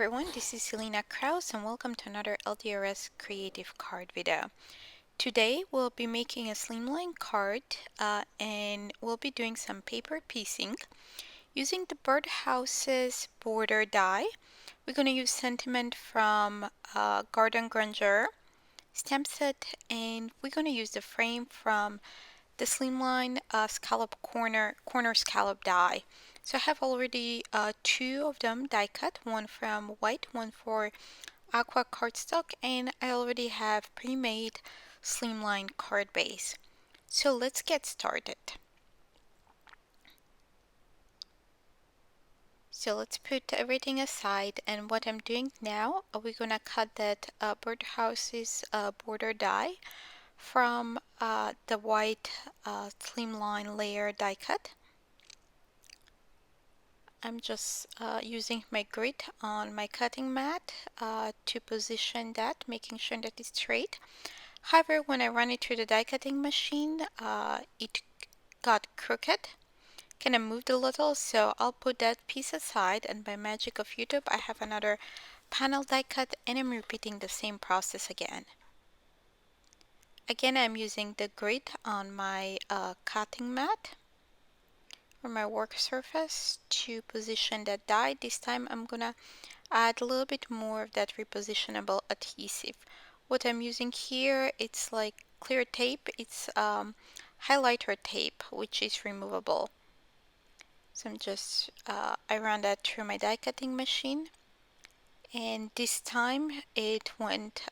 everyone, this is Ilina and welcome to another LDRS creative card video. Today we'll be making a slimline card and we'll be doing some paper piecing using the Birdhouses border die. We're going to use sentiment from Grandeur stamp set, and we're going to use the frame from the slimline scallop corner scallop die. So I have already two of them die cut, one from white, one for aqua cardstock, and I already have pre-made slimline card base. So let's get started. So let's put everything aside, and what I'm doing now, we're gonna cut that Birdhouses border die from the white slimline layer die cut. I'm just using my grit on my cutting mat to position that, making sure that it's straight. However, when I run it through the die cutting machine, it got crooked, kind of moved a little, so I'll put that piece aside, and by magic of YouTube, I have another panel die cut, and I'm repeating the same process again. Again, I'm using the grit on my cutting mat or my work surface to position that die. This time I'm gonna add a little bit more of that repositionable adhesive. What I'm using here, it's like clear tape. It's highlighter tape, which is removable. So I'm just, I ran that through my die cutting machine, and this time it went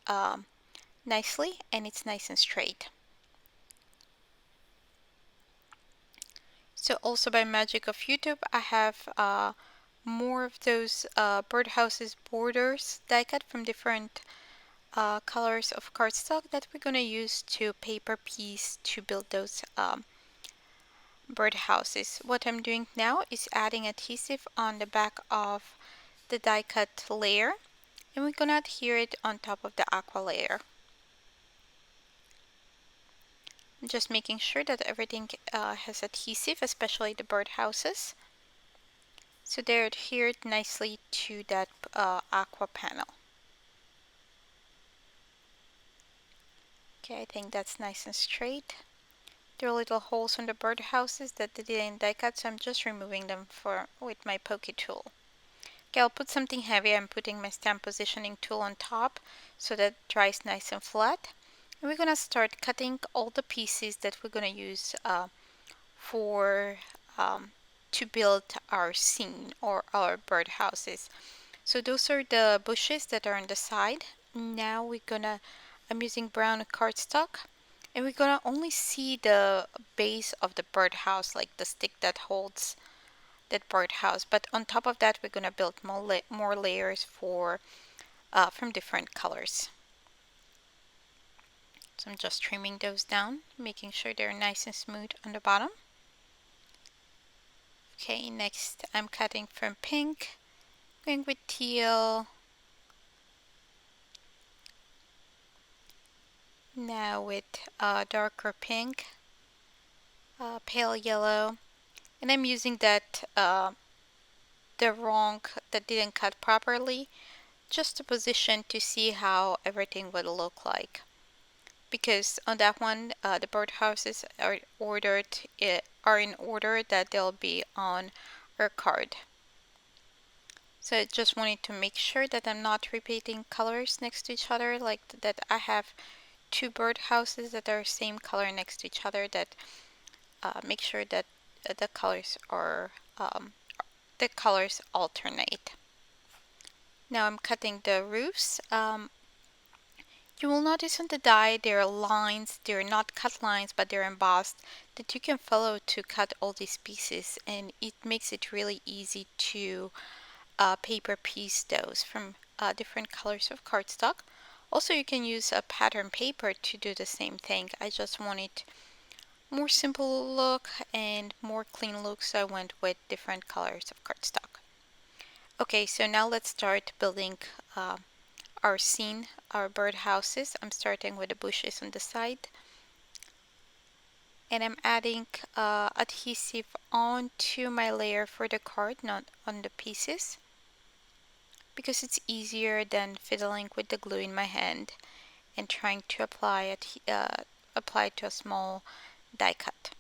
nicely, and it's nice and straight. So also by magic of YouTube, I have more of those Birdhouses borders die cut from different colors of cardstock that we're going to use to paper piece to build those birdhouses. What I'm doing now is adding adhesive on the back of the die cut layer, and we're going to adhere it on top of the aqua layer. Just making sure that everything has adhesive, especially the birdhouses, so they're adhered nicely to that aqua panel. Okay, I think that's nice and straight. There are little holes in the birdhouses that they didn't die cut, so I'm just removing them with my pokey tool. Okay, I'll put something heavy. I'm putting my stamp positioning tool on top so that it dries nice and flat. And we're gonna start cutting all the pieces that we're gonna use to build our scene or our birdhouses. So those are the bushes that are on the side. Now I'm using brown cardstock, and we're gonna only see the base of the birdhouse, like the stick that holds that birdhouse. But on top of that, we're gonna build more layers from different colors. So I'm just trimming those down, making sure they're nice and smooth on the bottom. Okay, next I'm cutting from pink, going with teal, now with darker pink, pale yellow, and I'm using that that didn't cut properly, just to position to see how everything would look like. Because on that one, the birdhouses are in order that they'll be on our card. So I just wanted to make sure that I'm not repeating colors next to each other, like that I have two birdhouses that are same color next to each other, that make sure that the colors alternate. Now I'm cutting the roofs. You will notice on the die there are lines. They're not cut lines, but they're embossed, that you can follow to cut all these pieces, and it makes it really easy to paper piece those from different colors of cardstock. Also, you can use a pattern paper to do the same thing. I just wanted more simple look and more clean look, so I went with different colors of cardstock. Okay, so now let's start building our scene, our birdhouses. I'm starting with the bushes on the side, and I'm adding adhesive onto my layer for the card, not on the pieces. because it's easier than fiddling with the glue in my hand and trying to apply it to a small die cut.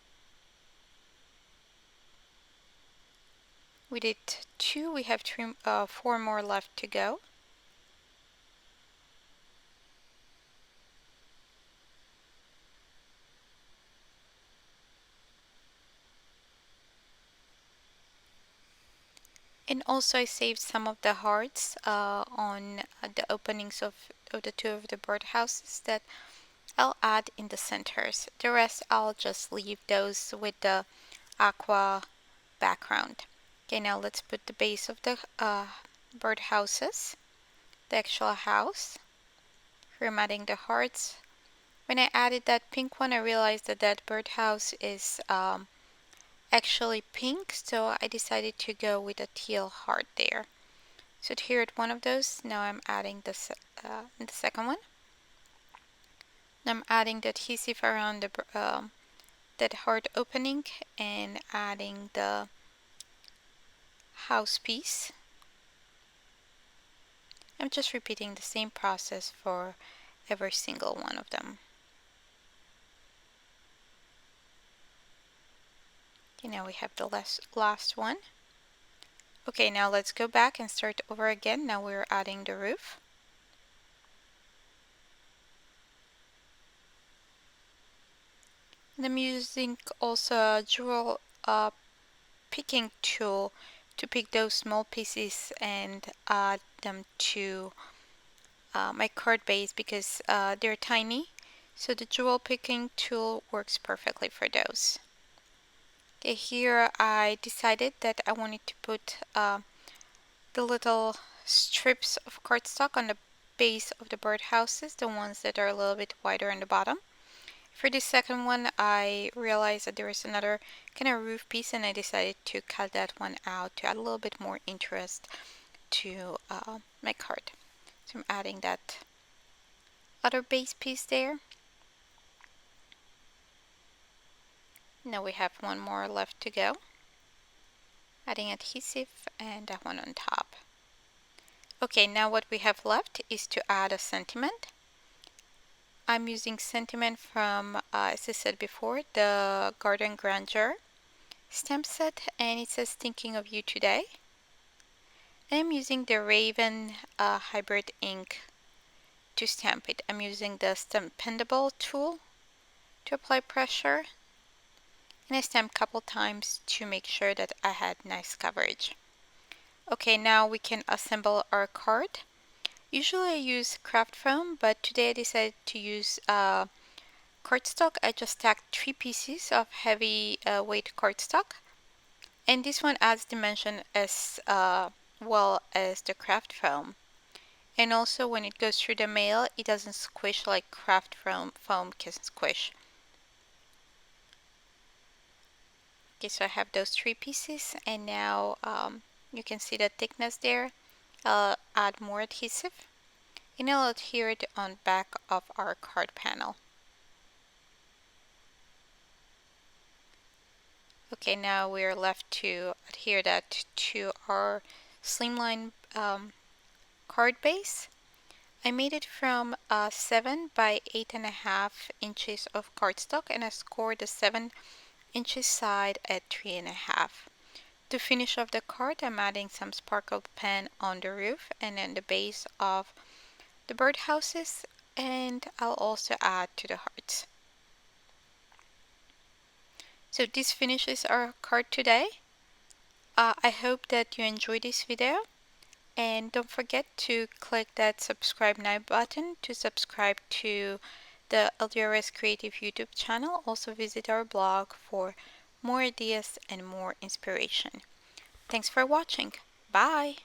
We did 2, we have 4 more left to go. And also I saved some of the hearts on the openings of the 2 of the birdhouses that I'll add in the centers. The rest I'll just leave those with the aqua background. Okay, now let's put the base of the birdhouses, the actual house. Here I'm adding the hearts. When I added that pink one, I realized that that birdhouse is actually pink, so I decided to go with a teal heart there. So here at one of those, now I'm adding the second one. Now I'm adding the adhesive around that heart opening and adding the house piece. I'm just repeating the same process for every single one of them. Okay, now we have the last one. Okay, now let's go back and start over again. Now we're adding the roof. And I'm using also a jewel picking tool to pick those small pieces and add them to my card base because they're tiny. So the jewel picking tool works perfectly for those. Okay, here I decided that I wanted to put the little strips of cardstock on the base of the birdhouses, the ones that are a little bit wider on the bottom. For the second one, I realized that there was another kind of roof piece and I decided to cut that one out to add a little bit more interest to my card. So I'm adding that other base piece there. Now we have one more left to go. Adding adhesive and that one on top. Okay, now what we have left is to add a sentiment. I'm using sentiment from, as I said before, the Grandeur stamp set, and it says thinking of you today. And I'm using the Raven hybrid ink to stamp it. I'm using the STAMPendable tool to apply pressure, and I stamped a couple times to make sure that I had nice coverage. Okay, now we can assemble our card. Usually I use craft foam, but today I decided to use cardstock. I just stacked 3 pieces of heavy weight cardstock, and this one adds dimension as well as the craft foam. And also when it goes through the mail, it doesn't squish like craft foam can squish. Okay, so I have those 3 pieces, and now you can see the thickness there. I'll add more adhesive, and I'll adhere it on back of our card panel. Okay, now we're left to adhere that to our slimline card base. I made it from 7 by 8.5 inches of cardstock, and I scored the 7 inches side at 3.5. To finish off the card, I'm adding some sparkle pen on the roof and then the base of the birdhouses, and I'll also add to the hearts. So this finishes our card today. I hope that you enjoyed this video, and don't forget to click that subscribe now button to subscribe to the LDRS Creative YouTube channel. Also visit our blog for more ideas and more inspiration. Thanks for watching. Bye!